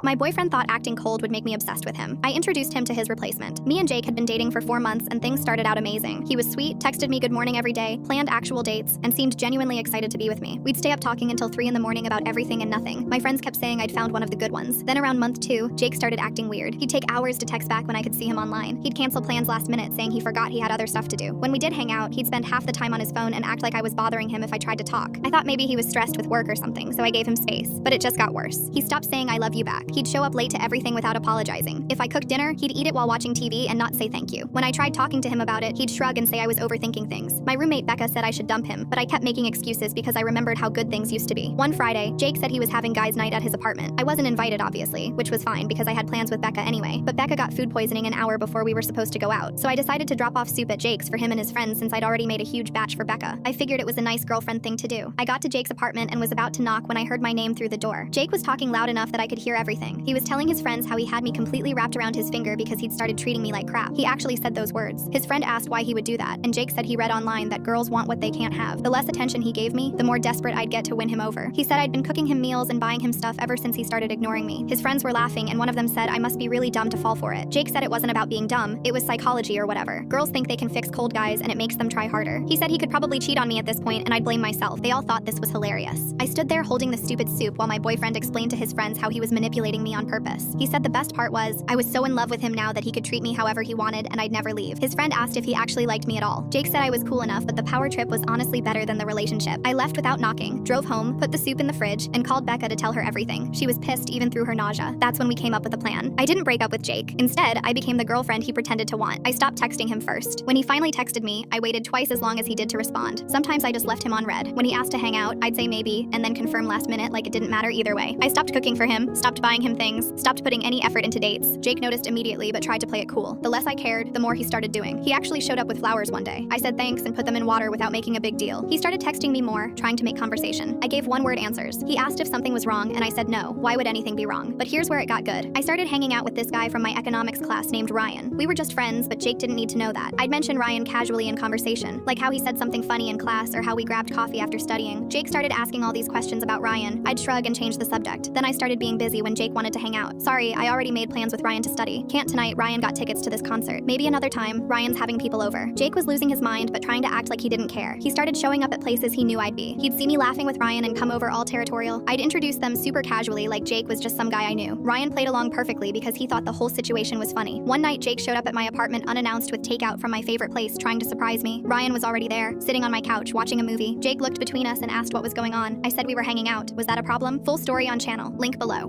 My boyfriend thought acting cold would make me obsessed with him. I introduced him to his replacement. Me and Jake had been dating for 4 months and things started out amazing. He was sweet, texted me good morning every day, planned actual dates, and seemed genuinely excited to be with me. We'd stay up talking until 3 in the morning about everything and nothing. My friends kept saying I'd found one of the good ones. Then around month 2, Jake started acting weird. He'd take hours to text back when I could see him online. He'd cancel plans last minute saying he forgot he had other stuff to do. When we did hang out, he'd spend half the time on his phone and act like I was bothering him if I tried to talk. I thought maybe he was stressed with work or something, so I gave him space. But it just got worse. He stopped saying I love you back. He'd show up late to everything without apologizing. If I cooked dinner, he'd eat it while watching TV and not say thank you. When I tried talking to him about it, he'd shrug and say I was overthinking things. My roommate Becca said I should dump him, but I kept making excuses because I remembered how good things used to be. One Friday, Jake said he was having guys' night at his apartment. I wasn't invited, obviously, which was fine because I had plans with Becca anyway, but Becca got food poisoning an hour before we were supposed to go out, so I decided to drop off soup at Jake's for him and his friends since I'd already made a huge batch for Becca. I figured it was a nice girlfriend thing to do. I got to Jake's apartment and was about to knock when I heard my name through the door. Jake was talking loud enough that I could hear everything. He was telling his friends how he had me completely wrapped around his finger because he'd started treating me like crap. He actually said those words. His friend asked why he would do that, and Jake said he read online that girls want what they can't have. The less attention he gave me, the more desperate I'd get to win him over. He said I'd been cooking him meals and buying him stuff ever since he started ignoring me. His friends were laughing, and one of them said I must be really dumb to fall for it. Jake said it wasn't about being dumb, it was psychology or whatever. Girls think they can fix cold guys and it makes them try harder. He said he could probably cheat on me at this point and I'd blame myself. They all thought this was hilarious. I stood there holding the stupid soup while my boyfriend explained to his friends how he was manipulating me on purpose. He said the best part was, I was so in love with him now that he could treat me however he wanted and I'd never leave. His friend asked if he actually liked me at all. Jake said I was cool enough, but the power trip was honestly better than the relationship. I left without knocking, drove home, put the soup in the fridge, and called Becca to tell her everything. She was pissed even through her nausea. That's when we came up with a plan. I didn't break up with Jake. Instead, I became the girlfriend he pretended to want. I stopped texting him first. When he finally texted me, I waited twice as long as he did to respond. Sometimes I just left him on red. When he asked to hang out, I'd say maybe, and then confirm last minute like it didn't matter either way. I stopped cooking for him, stopped buying him things, stopped putting any effort into dates. Jake noticed immediately but tried to play it cool. The less I cared, the more he started doing. He actually showed up with flowers one day. I said thanks and put them in water without making a big deal. He started texting me more, trying to make conversation. I gave one-word answers. He asked if something was wrong and I said no. Why would anything be wrong? But here's where it got good. I started hanging out with this guy from my economics class named Ryan. We were just friends, but Jake didn't need to know that. I'd mention Ryan casually in conversation, like how he said something funny in class or how we grabbed coffee after studying. Jake started asking all these questions about Ryan. I'd shrug and change the subject. Then I started being busy when Jake wanted to hang out. Sorry, I already made plans with Ryan to study. Can't tonight, Ryan got tickets to this concert. Maybe another time, Ryan's having people over. Jake was losing his mind but trying to act like he didn't care. He started showing up at places he knew I'd be. He'd see me laughing with Ryan and come over all territorial. I'd introduce them super casually like Jake was just some guy I knew. Ryan played along perfectly because he thought the whole situation was funny. One night, Jake showed up at my apartment unannounced with takeout from my favorite place trying to surprise me. Ryan was already there, sitting on my couch watching a movie. Jake looked between us and asked what was going on. I said we were hanging out. Was that a problem? Full story on channel. Link below.